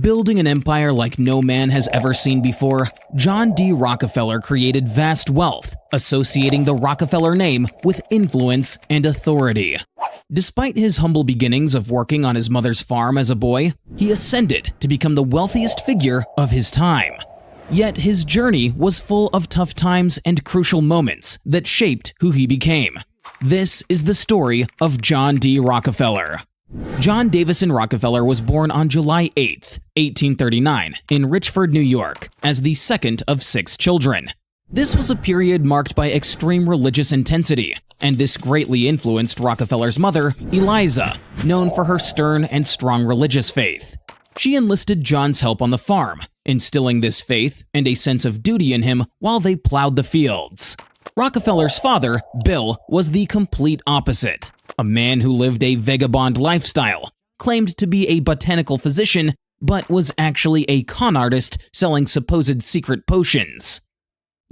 Building an empire like no man has ever seen before, John D. Rockefeller created vast wealth, associating the Rockefeller name with influence and authority. Despite his humble beginnings of working on his mother's farm as a boy, he ascended to become the wealthiest figure of his time. Yet his journey was full of tough times and crucial moments that shaped who he became. This is the story of John D. Rockefeller. John Davison Rockefeller was born on July 8, 1839, in Richford, New York, as the second of 6 children. This was a period marked by extreme religious intensity, and this greatly influenced Rockefeller's mother, Eliza, known for her stern and strong religious faith. She enlisted John's help on the farm, instilling this faith and a sense of duty in him while they plowed the fields. Rockefeller's father, Bill, was the complete opposite. A man who lived a vagabond lifestyle, claimed to be a botanical physician, but was actually a con artist selling supposed secret potions.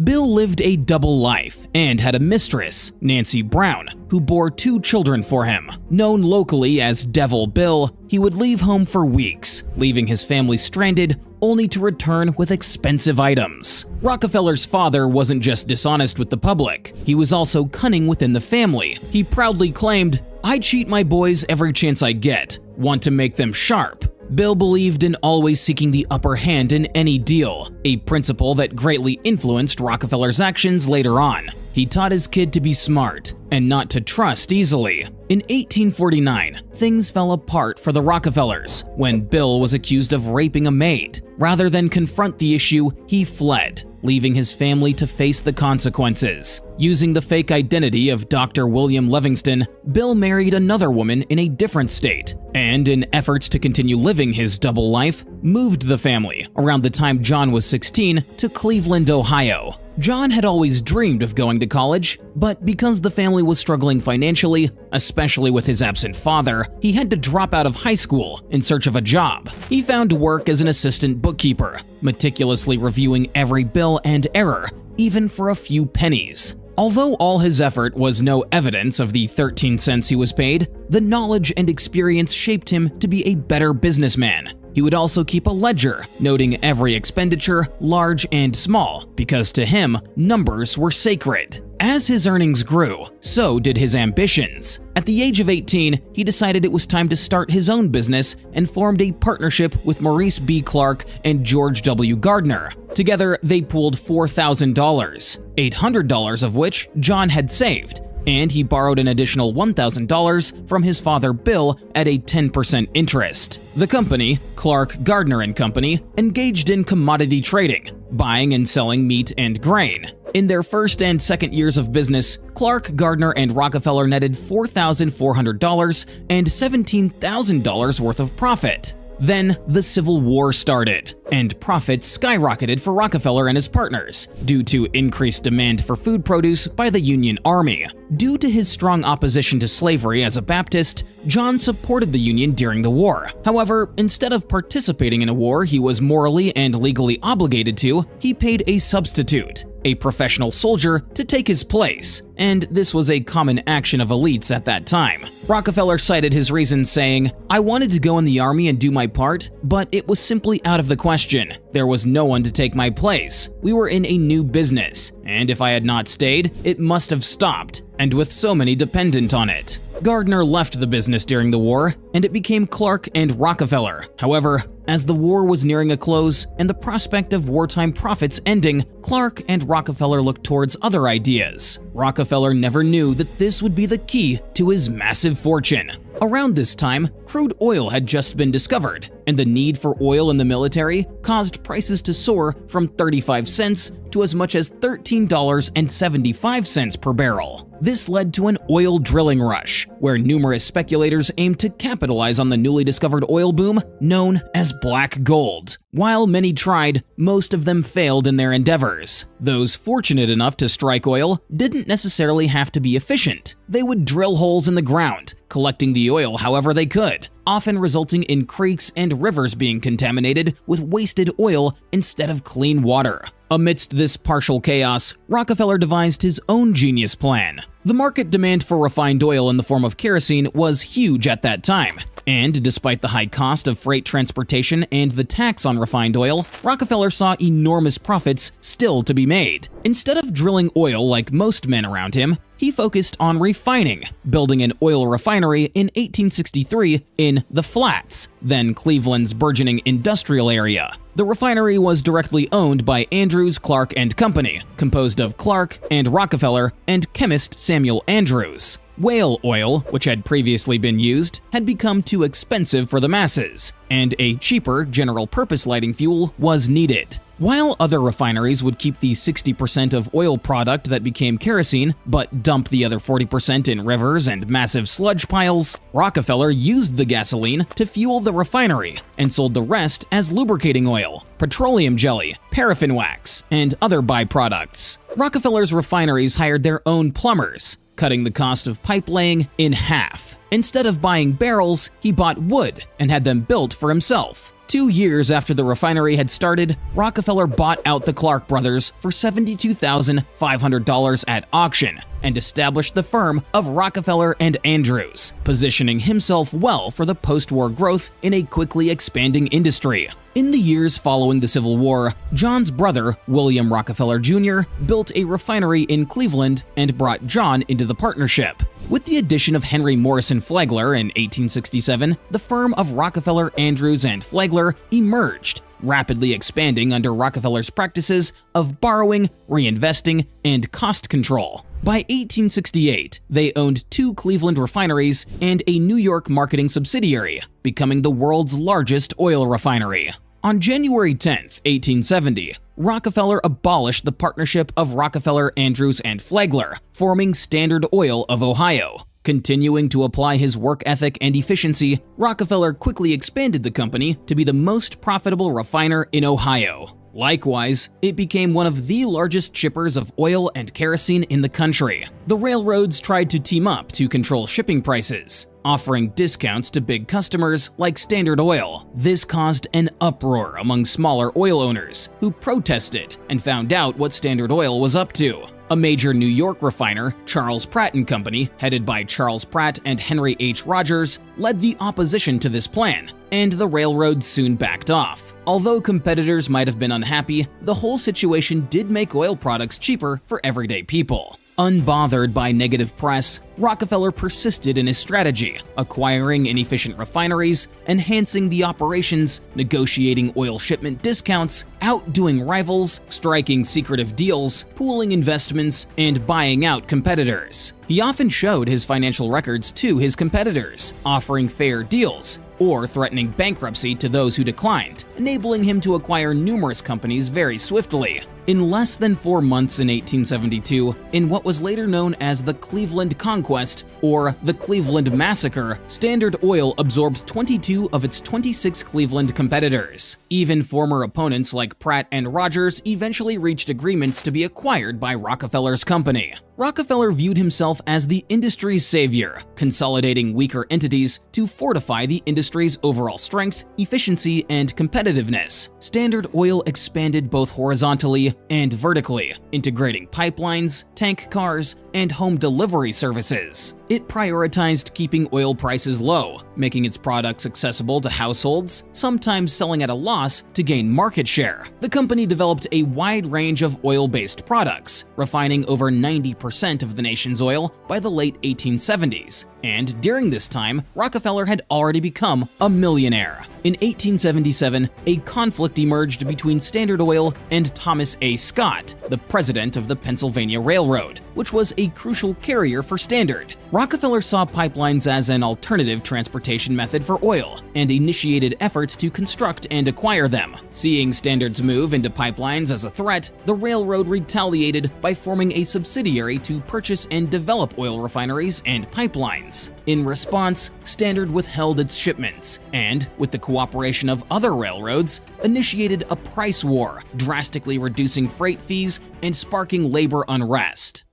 Bill lived a double life and had a mistress, Nancy Brown, who bore 2 children for him. Known locally as Devil Bill, he would leave home for weeks, leaving his family stranded, only to return with expensive items. Rockefeller's father wasn't just dishonest with the public, he was also cunning within the family. He proudly claimed, "I cheat my boys every chance I get, want to make them sharp." Bill believed in always seeking the upper hand in any deal, a principle that greatly influenced Rockefeller's actions later on. He taught his kid to be smart and not to trust easily. In 1849, things fell apart for the Rockefellers when Bill was accused of raping a maid. Rather than confront the issue, he fled, leaving his family to face the consequences. Using the fake identity of Dr. William Livingston, Bill married another woman in a different state, and in efforts to continue living his double life, moved the family, around the time John was 16, to Cleveland, Ohio. John had always dreamed of going to college, but because the family was struggling financially, especially with his absent father, he had to drop out of high school in search of a job. He found work as an assistant bookkeeper, meticulously reviewing every bill and error, even for a few pennies. Although all his effort was no evidence of the 13 cents he was paid, the knowledge and experience shaped him to be a better businessman. He would also keep a ledger, noting every expenditure, large and small, because to him, numbers were sacred. As his earnings grew, so did his ambitions. At the age of 18, he decided it was time to start his own business and formed a partnership with Maurice B. Clark and George W. Gardner. Together, they pooled $4,000, $800 of which John had saved, and he borrowed an additional $1,000 from his father Bill at a 10% interest. The company, Clark, Gardner & Company, engaged in commodity trading, buying and selling meat and grain. In their first and second years of business, Clark, Gardner, and Rockefeller netted $4,400 and $17,000 worth of profit. Then the Civil War started, and profits skyrocketed for Rockefeller and his partners due to increased demand for food produce by the Union Army. Due to his strong opposition to slavery as a Baptist, John supported the Union during the war. However, instead of participating in a war he was morally and legally obligated to, he paid a substitute, a professional soldier, to take his place, and this was a common action of elites at that time. Rockefeller cited his reasons saying, "I wanted to go in the army and do my part, but it was simply out of the question. There was no one to take my place. We were in a new business, and if I had not stayed, it must have stopped, and with so many dependent on it." Gardner left the business during the war, and it became Clark and Rockefeller. However, as the war was nearing a close and the prospect of wartime profits ending, Clark and Rockefeller looked towards other ideas. Rockefeller never knew that this would be the key to his massive fortune. Around this time, crude oil had just been discovered, and the need for oil in the military caused prices to soar from 35 cents to as much as $13.75 per barrel. This led to an oil drilling rush, where numerous speculators aimed to capitalize on the newly discovered oil boom known as black gold. While many tried, most of them failed in their endeavors. Those fortunate enough to strike oil didn't necessarily have to be efficient. They would drill holes in the ground, collecting the oil however they could, often resulting in creeks and rivers being contaminated with wasted oil instead of clean water. Amidst this partial chaos, Rockefeller devised his own genius plan. The market demand for refined oil in the form of kerosene was huge at that time, and despite the high cost of freight transportation and the tax on refined oil, Rockefeller saw enormous profits still to be made. Instead of drilling oil like most men around him, he focused on refining, building an oil refinery in 1863 in the Flats, then Cleveland's burgeoning industrial area. The refinery was directly owned by Andrews, Clark and Company, composed of Clark and Rockefeller and chemist Samuel Andrews. Whale oil, which had previously been used, had become too expensive for the masses, and a cheaper general-purpose lighting fuel was needed. While other refineries would keep the 60% of oil product that became kerosene, but dump the other 40% in rivers and massive sludge piles, Rockefeller used the gasoline to fuel the refinery and sold the rest as lubricating oil, petroleum jelly, paraffin wax, and other byproducts. Rockefeller's refineries hired their own plumbers, cutting the cost of pipe laying in half. Instead of buying barrels, he bought wood and had them built for himself. 2 years after the refinery had started, Rockefeller bought out the Clark brothers for $72,500 at auction and established the firm of Rockefeller and Andrews, positioning himself well for the post-war growth in a quickly expanding industry. In the years following the Civil War, John's brother, William Rockefeller Jr., built a refinery in Cleveland and brought John into the partnership. With the addition of Henry Morrison Flagler in 1867, the firm of Rockefeller, Andrews, and Flagler emerged, rapidly expanding under Rockefeller's practices of borrowing, reinvesting, and cost control. By 1868, they owned 2 Cleveland refineries and a New York marketing subsidiary, becoming the world's largest oil refinery. On January 10, 1870, Rockefeller abolished the partnership of Rockefeller, Andrews, and Flagler, forming Standard Oil of Ohio. Continuing to apply his work ethic and efficiency, Rockefeller quickly expanded the company to be the most profitable refiner in Ohio. Likewise, it became one of the largest shippers of oil and kerosene in the country. The railroads tried to team up to control shipping prices, offering discounts to big customers like Standard Oil. This caused an uproar among smaller oil owners, who protested and found out what Standard Oil was up to. A major New York refiner, Charles Pratt & Company, headed by Charles Pratt and Henry H. Rogers, led the opposition to this plan, and the railroads soon backed off. Although competitors might have been unhappy, the whole situation did make oil products cheaper for everyday people. Unbothered by negative press, Rockefeller persisted in his strategy, acquiring inefficient refineries, enhancing the operations, negotiating oil shipment discounts, outdoing rivals, striking secretive deals, pooling investments, and buying out competitors. He often showed his financial records to his competitors, offering fair deals, or threatening bankruptcy to those who declined, enabling him to acquire numerous companies very swiftly. In less than 4 months in 1872, in what was later known as the Cleveland Conquest or the Cleveland Massacre, Standard Oil absorbed 22 of its 26 Cleveland competitors. Even former opponents like Pratt and Rogers eventually reached agreements to be acquired by Rockefeller's company. Rockefeller viewed himself as the industry's savior, consolidating weaker entities to fortify the industry's overall strength, efficiency, and competitiveness. Standard Oil expanded both horizontally and vertically, integrating pipelines, tank cars, and home delivery services. It prioritized keeping oil prices low, making its products accessible to households, sometimes selling at a loss to gain market share. The company developed a wide range of oil-based products, refining over 90% of the nation's oil by the late 1870s, and during this time, Rockefeller had already become a millionaire. In 1877, a conflict emerged between Standard Oil and Thomas A. Scott, the president of the Pennsylvania Railroad, which was a crucial carrier for Standard. Rockefeller saw pipelines as an alternative transportation method for oil and initiated efforts to construct and acquire them. Seeing Standard's move into pipelines as a threat, the railroad retaliated by forming a subsidiary to purchase and develop oil refineries and pipelines. In response, Standard withheld its shipments and, with the cooperation of other railroads, initiated a price war, drastically reducing freight fees and sparking labor unrest.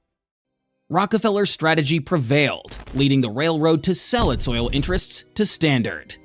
Rockefeller's strategy prevailed, leading the railroad to sell its oil interests to Standard.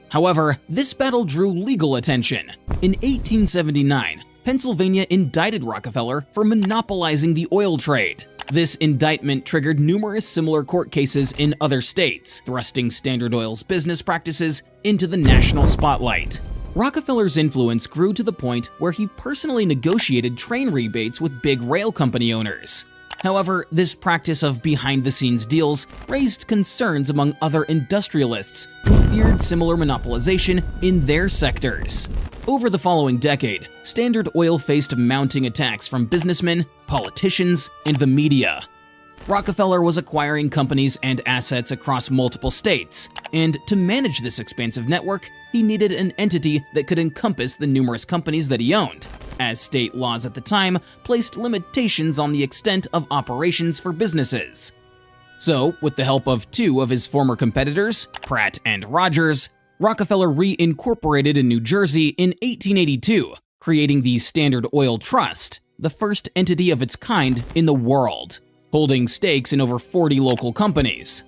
However, this battle drew legal attention. In 1879, Pennsylvania indicted Rockefeller for monopolizing the oil trade. This indictment triggered numerous similar court cases in other states, thrusting Standard Oil's business practices into the national spotlight. Rockefeller's influence grew to the point where he personally negotiated train rebates with big rail company owners. However, this practice of behind-the-scenes deals raised concerns among other industrialists who feared similar monopolization in their sectors. Over the following decade, Standard Oil faced mounting attacks from businessmen, politicians, and the media. Rockefeller was acquiring companies and assets across multiple states, and to manage this expansive network, he needed an entity that could encompass the numerous companies that he owned, as state laws at the time placed limitations on the extent of operations for businesses. So, with the help of two of his former competitors, Pratt and Rogers, Rockefeller reincorporated in New Jersey in 1882, creating the Standard Oil Trust, the first entity of its kind in the world, holding stakes in over 40 local companies.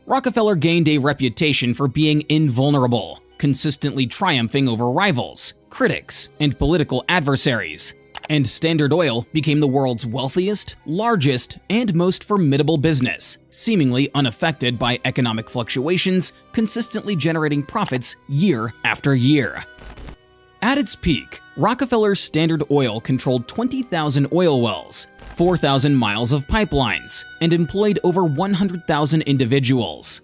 Rockefeller gained a reputation for being invulnerable, consistently triumphing over rivals, critics, and political adversaries, and Standard Oil became the world's wealthiest, largest, and most formidable business, seemingly unaffected by economic fluctuations, consistently generating profits year after year. At its peak, Rockefeller's Standard Oil controlled 20,000 oil wells, 4,000 miles of pipelines, and employed over 100,000 individuals.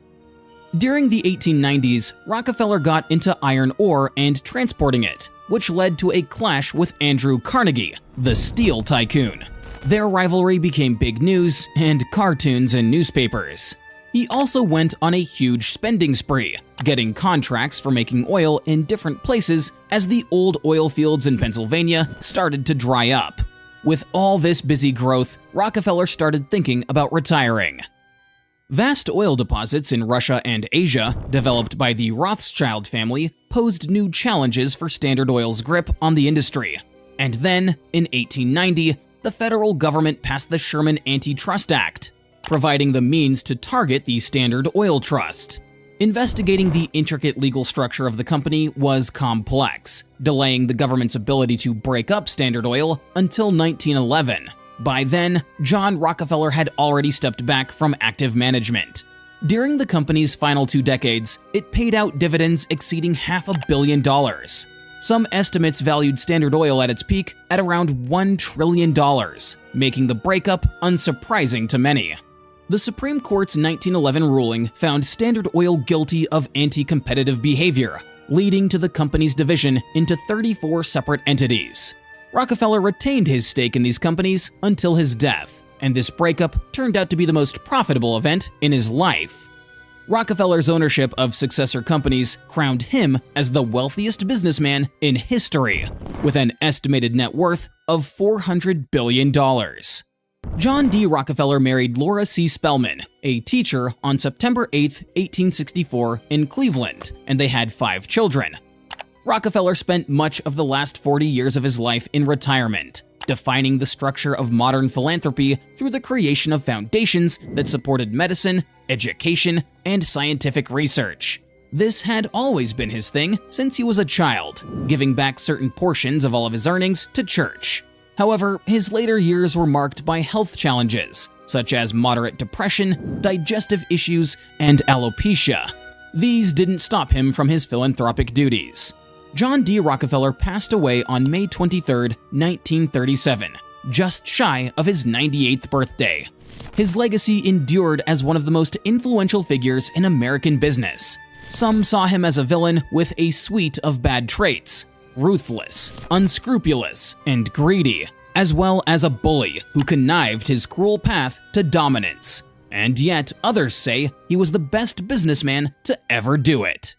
During the 1890s, Rockefeller got into iron ore and transporting it, which led to a clash with Andrew Carnegie, the steel tycoon. Their rivalry became big news and cartoons in newspapers. He also went on a huge spending spree, getting contracts for making oil in different places as the old oil fields in Pennsylvania started to dry up. With all this busy growth, Rockefeller started thinking about retiring. Vast oil deposits in Russia and Asia, developed by the Rothschild family, posed new challenges for Standard Oil's grip on the industry. And then, in 1890, the federal government passed the Sherman Antitrust Act, providing the means to target the Standard Oil Trust. Investigating the intricate legal structure of the company was complex, delaying the government's ability to break up Standard Oil until 1911. By then, John Rockefeller had already stepped back from active management. During the company's final 2 decades, it paid out dividends exceeding $500 million. Some estimates valued Standard Oil at its peak at around $1 trillion, making the breakup unsurprising to many. The Supreme Court's 1911 ruling found Standard Oil guilty of anti-competitive behavior, leading to the company's division into 34 separate entities. Rockefeller retained his stake in these companies until his death, and this breakup turned out to be the most profitable event in his life. Rockefeller's ownership of successor companies crowned him as the wealthiest businessman in history, with an estimated net worth of $400 billion. John D. Rockefeller married Laura C. Spellman, a teacher, on September 8, 1864, in Cleveland, and they had 5 children. Rockefeller spent much of the last 40 years of his life in retirement, defining the structure of modern philanthropy through the creation of foundations that supported medicine, education, and scientific research. This had always been his thing since he was a child, giving back certain portions of all of his earnings to church. However, his later years were marked by health challenges, such as moderate depression, digestive issues, and alopecia. These didn't stop him from his philanthropic duties. John D. Rockefeller passed away on May 23, 1937, just shy of his 98th birthday. His legacy endured as one of the most influential figures in American business. Some saw him as a villain with a suite of bad traits: ruthless, unscrupulous, and greedy, as well as a bully who connived his cruel path to dominance. And yet others say he was the best businessman to ever do it.